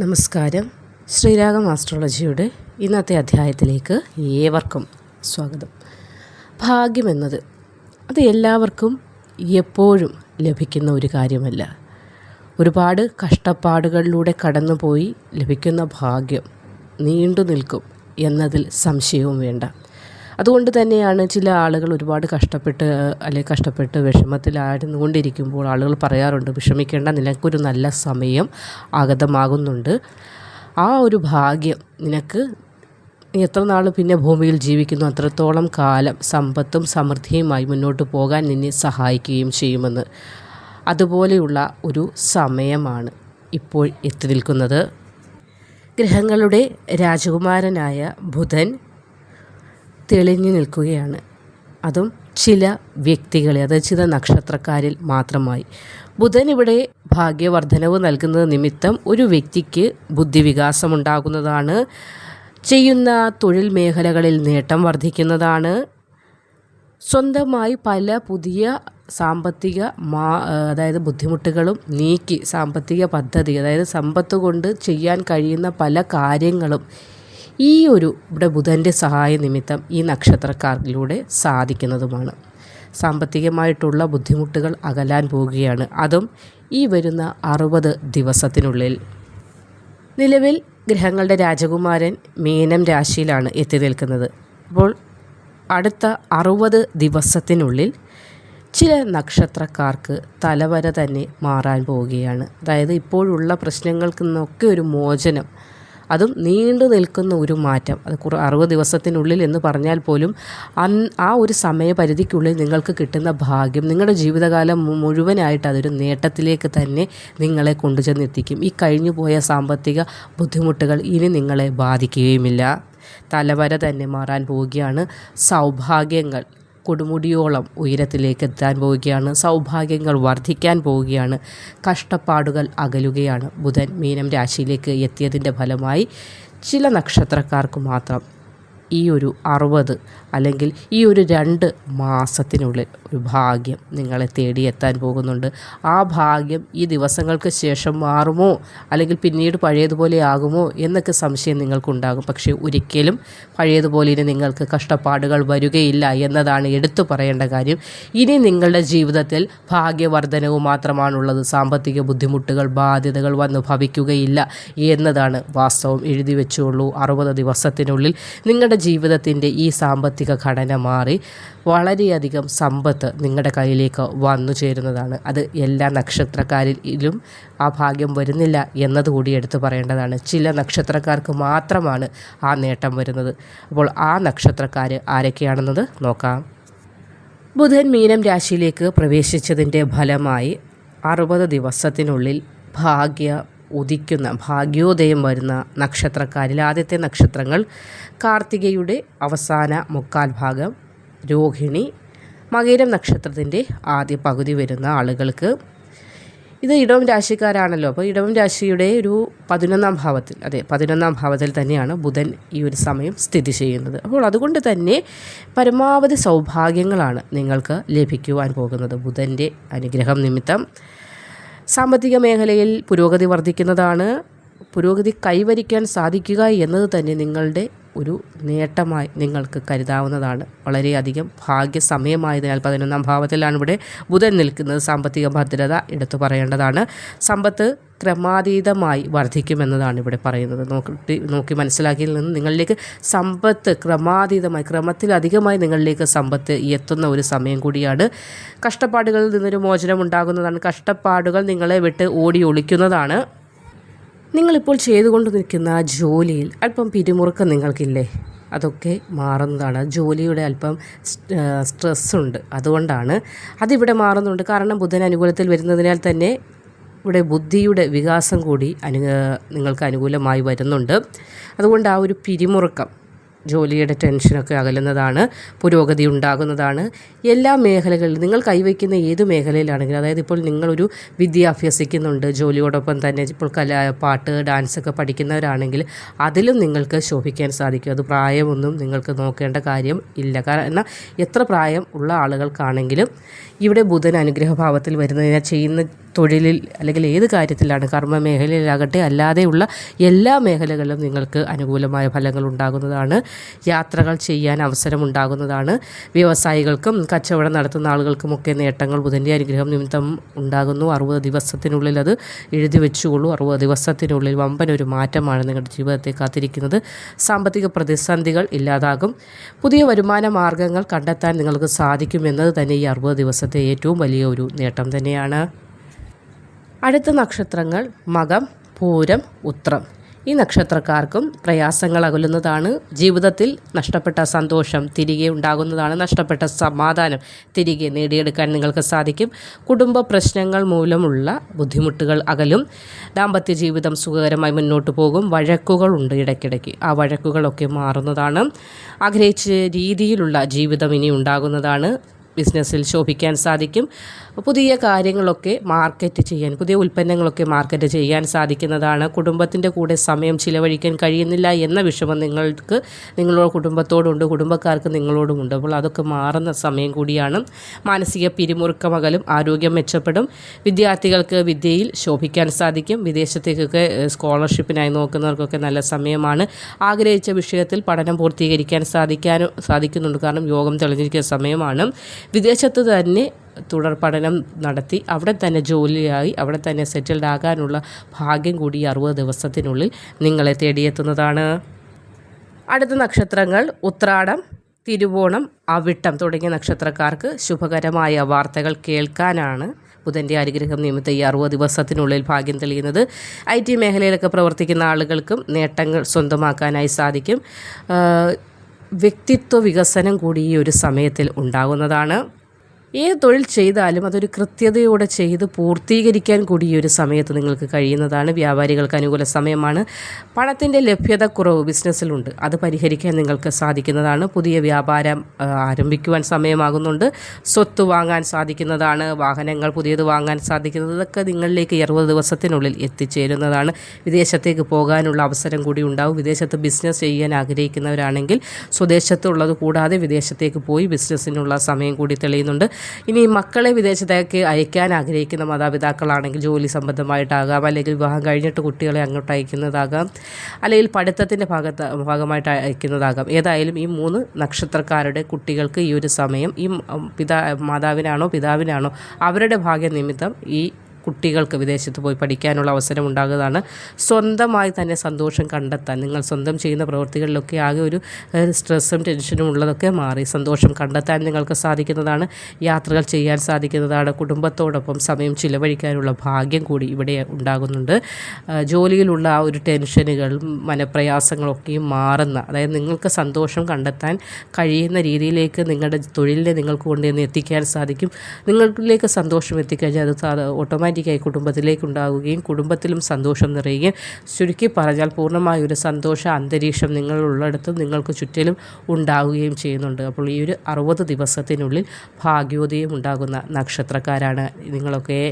നമസ്കാരം. ശ്രീരാഗം ആസ്ട്രോളജിയുടെ ഇന്നത്തെ അധ്യായത്തിലേക്ക് ഏവർക്കും സ്വാഗതം. ഭാഗ്യമെന്നത് അത് എല്ലാവർക്കും എപ്പോഴും ലഭിക്കുന്ന ഒരു കാര്യമല്ല. ഒരുപാട് കഷ്ടപ്പാടുകളിലൂടെ കടന്നുപോയി ലഭിക്കുന്ന ഭാഗ്യം നീണ്ടു നിൽക്കും എന്നതിൽ സംശയവും വേണ്ട. അതുകൊണ്ട് തന്നെയാണ് ചില ആളുകൾ ഒരുപാട് കഷ്ടപ്പെട്ട് വിഷമത്തിലായിരുന്നുകൊണ്ടിരിക്കുമ്പോൾ ആളുകൾ പറയാറുണ്ട്, വിഷമിക്കേണ്ട, നിനക്കൊരു നല്ല സമയം ആഗതമാകുന്നുണ്ട്. ആ ഒരു ഭാഗ്യം നിനക്ക് എത്ര നാൾ പിന്നെ ഭൂമിയിൽ ജീവിക്കുന്നു അത്രത്തോളം കാലം സമ്പത്തും സമൃദ്ധിയുമായി മുന്നോട്ട് പോകാൻ നിന്നെ സഹായിക്കുകയും ചെയ്യുമെന്ന്. അതുപോലെയുള്ള ഒരു സമയമാണ് ഇപ്പോൾ എത്തി നിൽക്കുന്നത്. ഗ്രഹങ്ങളുടെ രാജകുമാരനായ ബുധൻ തെളിഞ്ഞു നിൽക്കുകയാണ്. അതും ചില വ്യക്തികളെ, അതായത് ചില നക്ഷത്രക്കാരിൽ മാത്രമായി. ബുധൻ ഇവിടെ ഭാഗ്യവർദ്ധനവ് നൽകുന്നത് നിമിത്തം ഒരു വ്യക്തിക്ക് ബുദ്ധിവികാസമുണ്ടാകുന്നതാണ്. ചെയ്യുന്ന തൊഴിൽ മേഖലകളിൽ നേട്ടം വർദ്ധിക്കുന്നതാണ്. സ്വന്തമായി പല പുതിയ സാമ്പത്തിക അതായത് ബുദ്ധിമുട്ടുകളും നീക്കി സാമ്പത്തിക പദ്ധതി, അതായത് സമ്പത്ത് കൊണ്ട് ചെയ്യാൻ കഴിയുന്ന പല കാര്യങ്ങളും ഇവിടെ ബുധൻ്റെ സഹായ നിമിത്തം ഈ നക്ഷത്രക്കാരിലൂടെ സാധിക്കുന്നതുമാണ്. സാമ്പത്തികമായിട്ടുള്ള ബുദ്ധിമുട്ടുകൾ അകലാൻ പോവുകയാണ്. അതും ഈ വരുന്ന 60 ദിവസത്തിനുള്ളിൽ. നിലവിൽ ഗ്രഹങ്ങളുടെ രാജകുമാരൻ മീനം രാശിയിലാണ് എത്തി നിൽക്കുന്നത്. അപ്പോൾ അടുത്ത 60 ദിവസത്തിനുള്ളിൽ ചില നക്ഷത്രക്കാർക്ക് തലവര തന്നെ മാറാൻ പോവുകയാണ്. അതായത് ഇപ്പോഴുള്ള പ്രശ്നങ്ങൾക്ക് നിന്നൊക്കെ ഒരു മോചനം, അതും നീണ്ടു നിൽക്കുന്ന ഒരു മാറ്റം. അത് 60 ദിവസത്തിനുള്ളിൽ എന്ന് പറഞ്ഞാൽ പോലും ആ ഒരു സമയപരിധിക്കുള്ളിൽ നിങ്ങൾക്ക് കിട്ടുന്ന ഭാഗ്യം നിങ്ങളുടെ ജീവിതകാലം മുഴുവനായിട്ട് അതൊരു നേട്ടത്തിലേക്ക് തന്നെ നിങ്ങളെ കൊണ്ടുചെന്നെത്തിക്കും. ഈ കഴിഞ്ഞു പോയ സാമ്പത്തിക ബുദ്ധിമുട്ടുകൾ ഇനി നിങ്ങളെ ബാധിക്കുകയുമില്ല. തലവര തന്നെ മാറാൻ പോവുകയാണ്. സൗഭാഗ്യങ്ങൾ കൊടുമുടിയോളം ഉയരത്തിലേക്ക് എത്താൻ പോവുകയാണ്. സൗഭാഗ്യങ്ങൾ വർദ്ധിക്കാൻ പോവുകയാണ്. കഷ്ടപ്പാടുകൾ അകലുകയാണ്. ബുധൻ മീനം രാശിയിലേക്ക് എത്തിയതിൻ്റെ ഫലമായി ചില നക്ഷത്രക്കാർക്ക് മാത്രം ഈ ഒരു 60 അല്ലെങ്കിൽ ഈ ഒരു 2 മാസത്തിനുള്ളിൽ ഒരു ഭാഗ്യം നിങ്ങളെ തേടിയെത്താൻ പോകുന്നുണ്ട്. ആ ഭാഗ്യം ഈ ദിവസങ്ങൾക്ക് ശേഷം മാറുമോ അല്ലെങ്കിൽ പിന്നീട് പഴയതുപോലെ ആകുമോ എന്നൊക്കെ സംശയം നിങ്ങൾക്കുണ്ടാകും. പക്ഷേ ഒരിക്കലും പഴയതുപോലെ ഇനി നിങ്ങൾക്ക് കഷ്ടപ്പാടുകൾ വരികയില്ല എന്നതാണ് എടുത്തു പറയേണ്ട കാര്യം. ഇനി നിങ്ങളുടെ ജീവിതത്തിൽ ഭാഗ്യവർദ്ധനവ് മാത്രമാണുള്ളത്. സാമ്പത്തിക ബുദ്ധിമുട്ടുകൾ, ബാധ്യതകൾ വന്ന് ഭവിക്കുകയില്ല എന്നതാണ് വാസ്തവം. എഴുതി വെച്ചുള്ളൂ. 60 ദിവസത്തിനുള്ളിൽ നിങ്ങളുടെ ജീവിതത്തിൻ്റെ ഈ സാമ്പത്തിക ഘടന മാറി വളരെയധികം സമ്പത്ത് നിങ്ങളുടെ കയ്യിലേക്ക് വന്നു ചേരുന്നതാണ്. അത് എല്ലാ നക്ഷത്രക്കാരിലും ആ ഭാഗ്യം വരുന്നില്ല എന്നതുകൂടി എടുത്തു പറയേണ്ടതാണ്. ചില നക്ഷത്രക്കാർക്ക് മാത്രമാണ് ആ നേട്ടം വരുന്നത്. അപ്പോൾ ആ നക്ഷത്രക്കാർ ആരൊക്കെയാണെന്നത് നോക്കാം. ബുധൻ മീനം രാശിയിലേക്ക് പ്രവേശിച്ചതിൻ്റെ ഫലമായി 60 ദിവസത്തിനുള്ളിൽ ഭാഗ്യോദയം വരുന്ന നക്ഷത്രക്കാരിൽ ആദ്യത്തെ നക്ഷത്രങ്ങൾ കാർത്തികയുടെ അവസാന 3/4 ഭാഗം, രോഹിണി, മകയിരം നക്ഷത്രത്തിൻ്റെ ആദ്യ പകുതി വരുന്ന ആളുകൾക്ക്. ഇത് ഇടവം രാശിക്കാരാണല്ലോ. അപ്പോൾ ഇടവം രാശിയുടെ ഒരു 11ാം ഭാവത്തിൽ തന്നെയാണ് ബുധൻ ഈ ഒരു സമയം സ്ഥിതി ചെയ്യുന്നത്. അപ്പോൾ അതുകൊണ്ട് തന്നെ പരമാവധി സൗഭാഗ്യങ്ങളാണ് നിങ്ങൾക്ക് ലഭിക്കുവാൻ പോകുന്നത്. ബുധൻ്റെ അനുഗ്രഹം നിമിത്തം സാമ്പത്തിക മേഖലയിൽ പുരോഗതി വർദ്ധിക്കുന്നതാണ്. പുരോഗതി കൈവരിക്കാൻ സാധിക്കുക എന്നത് തന്നെ നിങ്ങളുടെ ഒരു നേട്ടമായി നിങ്ങൾക്ക് കരുതാവുന്നതാണ്. വളരെയധികം ഭാഗ്യസമയമായതിനാൽ 11ാം ഭാവത്തിലാണ് ഇവിടെ ബുധൻ നിൽക്കുന്നത്. സാമ്പത്തിക ഭദ്രത എടുത്തു പറയേണ്ടതാണ്. സമ്പത്ത് ക്രമാതീതമായി വർദ്ധിക്കുമെന്നതാണ് ഇവിടെ പറയുന്നത്. നോക്കി മനസ്സിലാക്കിയതിൽ നിന്ന് നിങ്ങളിലേക്ക് സമ്പത്ത് ക്രമത്തിലധികമായി നിങ്ങളിലേക്ക് സമ്പത്ത് എത്തുന്ന ഒരു സമയം കൂടിയാണ്. കഷ്ടപ്പാടുകളിൽ നിന്നൊരു മോചനം ഉണ്ടാകുന്നതാണ്. കഷ്ടപ്പാടുകൾ നിങ്ങളെ വിട്ട് ഓടി ഒളിക്കുന്നതാണ്. നിങ്ങളിപ്പോൾ ചെയ്തുകൊണ്ട് നിൽക്കുന്ന ജോലിയിൽ അല്പം പിരിമുറുക്കം നിങ്ങൾക്കില്ലേ? അതൊക്കെ മാറുന്നതാണ്. ജോലിയുടെ അല്പം സ്ട്രെസ്സുണ്ട്, അതുകൊണ്ടാണ് അതിവിടെ മാറുന്നുണ്ട്. കാരണം ബുധൻ അനുകൂലത്തിൽ വരുന്നതിനാൽ തന്നെ ഇവിടെ ബുദ്ധിയുടെ വികാസം കൂടി നിങ്ങൾക്ക് അനുകൂലമായി വരുന്നുണ്ട്. അതുകൊണ്ട് ആ ഒരു പിരിമുറുക്കം ജോലിയുടെ ടെൻഷനൊക്കെ അകലുന്നതാണ്, പുരോഗതി ഉണ്ടാകുന്നതാണ്. എല്ലാ മേഖലകളിലും നിങ്ങൾ കൈവയ്ക്കുന്ന ഏത് മേഖലയിലാണെങ്കിലും, അതായത് ഇപ്പോൾ നിങ്ങളൊരു വിദ്യ അഭ്യസിക്കുന്നുണ്ട്, ജോലിയോടൊപ്പം തന്നെ ഇപ്പോൾ പാട്ട് ഡാൻസൊക്കെ പഠിക്കുന്നവരാണെങ്കിൽ അതിലും നിങ്ങൾക്ക് ശോഭിക്കാൻ സാധിക്കും. അത് പ്രായമൊന്നും നിങ്ങൾക്ക് നോക്കേണ്ട കാര്യം ഇല്ല. കാരണം എത്ര പ്രായം ഉള്ള ആളുകൾക്കാണെങ്കിലും ഇവിടെ ബുധൻ അനുഗ്രഹഭാവത്തിൽ വരുന്നതിനാൽ ചെയ്യുന്ന തൊഴിലിൽ അല്ലെങ്കിൽ ഏത് കാര്യത്തിലാണ്, കർമ്മ മേഖലയിലാകട്ടെ അല്ലാതെയുള്ള എല്ലാ മേഖലകളിലും നിങ്ങൾക്ക് അനുകൂലമായ ഫലങ്ങൾ ഉണ്ടാകുന്നതാണ്. യാത്രകൾ ചെയ്യാൻ അവസരമുണ്ടാകുന്നതാണ്. വ്യവസായികൾക്കും കച്ചവടം നടത്തുന്ന ആളുകൾക്കുമൊക്കെ നേട്ടങ്ങൾ ബുധൻ്റെ അനുഗ്രഹം നിമിത്തം ഉണ്ടാകുന്നു. 60 ദിവസത്തിനുള്ളിൽ അത് എഴുതി വെച്ചുകൊള്ളൂ. 60 ദിവസത്തിനുള്ളിൽ വമ്പനൊരു മാറ്റമാണ് നിങ്ങളുടെ ജീവിതത്തെ കാത്തിരിക്കുന്നത്. സാമ്പത്തിക പ്രതിസന്ധികൾ ഇല്ലാതാകും. പുതിയ വരുമാന മാർഗ്ഗങ്ങൾ കണ്ടെത്താൻ നിങ്ങൾക്ക് സാധിക്കുമെന്നത് തന്നെ ഈ 60 ദിവസത്തെ ഏറ്റവും വലിയ ഒരു നേട്ടം തന്നെയാണ്. അടുത്ത നക്ഷത്രങ്ങൾ മകം, പൂരം, ഉത്രം. ഈ നക്ഷത്രക്കാർക്കും പ്രയാസങ്ങൾ അകലുന്നതാണ്. ജീവിതത്തിൽ നഷ്ടപ്പെട്ട സന്തോഷം തിരികെ ഉണ്ടാകുന്നതാണ്. നഷ്ടപ്പെട്ട സമാധാനം തിരികെ നേടിയെടുക്കാൻ നിങ്ങൾക്ക് സാധിക്കും. കുടുംബ പ്രശ്നങ്ങൾ മൂലമുള്ള ബുദ്ധിമുട്ടുകൾ അകലും. ദാമ്പത്യ ജീവിതം സുഖകരമായി മുന്നോട്ട് പോകും. വഴക്കുകളുണ്ട് ഇടയ്ക്കിടയ്ക്ക്, ആ വഴക്കുകളൊക്കെ മാറുന്നതാണ്. ആഗ്രഹിച്ച രീതിയിലുള്ള ജീവിതം ഇനി ഉണ്ടാകുന്നതാണ്. ബിസിനസ്സിൽ ശോഭിക്കാൻ സാധിക്കും. പുതിയ കാര്യങ്ങളൊക്കെ മാർക്കറ്റ് ചെയ്യാൻ, പുതിയ ഉൽപ്പന്നങ്ങളൊക്കെ മാർക്കറ്റ് ചെയ്യാൻ സാധിക്കുന്നതാണ്. കുടുംബത്തിൻ്റെ കൂടെ സമയം ചിലവഴിക്കാൻ കഴിയുന്നില്ല എന്ന വിഷമം നിങ്ങളുടെ കുടുംബത്തോടുണ്ട്, കുടുംബക്കാർക്ക് നിങ്ങളോടുമുണ്ട്. അപ്പോൾ അതൊക്കെ മാറുന്ന സമയം കൂടിയാണ്. മാനസിക പിരിമുറുക്കമകലും, ആരോഗ്യം മെച്ചപ്പെടും. വിദ്യാർത്ഥികൾക്ക് വിദ്യയിൽ ശോഭിക്കാൻ സാധിക്കും. വിദേശത്തേക്കൊക്കെ സ്കോളർഷിപ്പിനായി നോക്കുന്നവർക്കൊക്കെ നല്ല സമയമാണ്. ആഗ്രഹിച്ച വിഷയത്തിൽ പഠനം പൂർത്തീകരിക്കാൻ സാധിക്കുന്നുണ്ട്. കാരണം യോഗം തെളിഞ്ഞിരിക്കുന്ന സമയമാണ്. വിദേശത്ത് തന്നെ തുടർ പഠനം നടത്തി അവിടെ തന്നെ ജോലിയായി അവിടെ തന്നെ സെറ്റിൽഡ് ആകാനുള്ള ഭാഗ്യം കൂടി 60 ദിവസത്തിനുള്ളിൽ നിങ്ങളെ തേടിയെത്തുന്നതാണ്. അടുത്ത നക്ഷത്രങ്ങൾ ഉത്രാടം, തിരുവോണം, അവിട്ടം തുടങ്ങിയ നക്ഷത്രക്കാർക്ക് ശുഭകരമായ വാർത്തകൾ കേൾക്കാനാണ് ബുധൻ്റെ അനുഗ്രഹം നിമിത്തം ഈ 60 ദിവസത്തിനുള്ളിൽ ഭാഗ്യം തെളിയുന്നത്. IT മേഖലയിലൊക്കെ പ്രവർത്തിക്കുന്ന ആളുകൾക്കും നേട്ടങ്ങൾ സ്വന്തമാക്കാനായി സാധിക്കും. വ്യക്തിത്വ വികസനം കൂടി ഈ ഒരു സമയത്തിൽ ഉണ്ടാകുന്നതാണ്. ഏത് തൊഴിൽ ചെയ്താലും അതൊരു കൃത്യതയോടെ ചെയ്ത് പൂർത്തീകരിക്കാൻ കൂടി ഈ ഒരു സമയത്ത് നിങ്ങൾക്ക് കഴിയുന്നതാണ്. വ്യാപാരികൾക്ക് അനുകൂല സമയമാണ്. പണത്തിൻ്റെ ലഭ്യത കുറവ് ബിസിനസ്സിലുണ്ട്, അത് പരിഹരിക്കാൻ നിങ്ങൾക്ക് സാധിക്കുന്നതാണ്. പുതിയ വ്യാപാരം ആരംഭിക്കുവാൻ സമയമാകുന്നുണ്ട്. സ്വത്ത് വാങ്ങാൻ സാധിക്കുന്നതാണ്. വാഹനങ്ങൾ പുതിയത് വാങ്ങാൻ സാധിക്കുന്നത്, ഇതൊക്കെ നിങ്ങളിലേക്ക് 60 ദിവസത്തിനുള്ളിൽ എത്തിച്ചേരുന്നതാണ്. വിദേശത്തേക്ക് പോകാനുള്ള അവസരം കൂടി ഉണ്ടാവും. വിദേശത്ത് ബിസിനസ് ചെയ്യാൻ ആഗ്രഹിക്കുന്നവരാണെങ്കിൽ സ്വദേശത്തുള്ളത് കൂടാതെ വിദേശത്തേക്ക് പോയി ബിസിനസ്സിനുള്ള സമയം കൂടി തെളിയുന്നുണ്ട്. ഇനി മക്കളെ വിദേശത്തേക്ക് അയക്കാൻ ആഗ്രഹിക്കുന്ന മാതാപിതാക്കളാണെങ്കിൽ ജോലി സംബന്ധമായിട്ടാകാം, അല്ലെങ്കിൽ വിവാഹം കഴിഞ്ഞിട്ട് കുട്ടികളെ അങ്ങോട്ട് അയക്കുന്നതാകാം, അല്ലെങ്കിൽ പഠിത്തത്തിൻ്റെ ഭാഗമായിട്ട് അയക്കുന്നതാകാം. ഏതായാലും ഈ 3 നക്ഷത്രക്കാരുടെ കുട്ടികൾക്ക് ഈ ഒരു സമയം ഈ മാതാവിനാണോ പിതാവിനാണോ അവരുടെ ഭാഗ്യ നിമിത്തം ഈ കുട്ടികൾക്ക് വിദേശത്ത് പോയി പഠിക്കാനുള്ള അവസരം ഉണ്ടാകുന്നതാണ്. സ്വന്തമായി തന്നെ സന്തോഷം കണ്ടെത്താൻ, നിങ്ങൾ സ്വന്തം ചെയ്യുന്ന പ്രവൃത്തികളിലൊക്കെ ആകെ ഒരു സ്ട്രെസ്സും ടെൻഷനും ഉള്ളതൊക്കെ മാറി സന്തോഷം കണ്ടെത്താൻ നിങ്ങൾക്ക് സാധിക്കുന്നതാണ്. യാത്രകൾ ചെയ്യാൻ സാധിക്കുന്നതാണ്. കുടുംബത്തോടൊപ്പം സമയം ചിലവഴിക്കാനുള്ള ഭാഗ്യം കൂടി ഇവിടെ ഉണ്ടാകുന്നുണ്ട്. ജോലിയിലുള്ള ആ ഒരു ടെൻഷനുകളും മനപ്രയാസങ്ങളൊക്കെയും മാറുന്ന, അതായത് നിങ്ങൾക്ക് സന്തോഷം കണ്ടെത്താൻ കഴിയുന്ന രീതിയിലേക്ക് നിങ്ങളുടെ തൊഴിലിനെ നിങ്ങൾക്ക് കൊണ്ടുവന്ന് എത്തിക്കാൻ സാധിക്കും. നിങ്ങളിലേക്ക് സന്തോഷം എത്തിക്കഴിഞ്ഞാൽ അത് ഓട്ടോമാറ്റിക്കായി കുടുംബത്തിലേക്കുണ്ടാകുകയും കുടുംബത്തിലും സന്തോഷം നിറയുകയും, ചുരുക്കി പറഞ്ഞാൽ പൂർണ്ണമായൊരു സന്തോഷ അന്തരീക്ഷം നിങ്ങളുള്ളിടത്തും നിങ്ങൾക്ക് ചുറ്റിലും ഉണ്ടാവുകയും ചെയ്യുന്നുണ്ട്. അപ്പോൾ ഈ ഒരു 60 ദിവസത്തിനുള്ളിൽ ഭാഗ്യോദയം ഉണ്ടാകുന്ന നക്ഷത്രക്കാരാണ് നിങ്ങളൊക്കെ.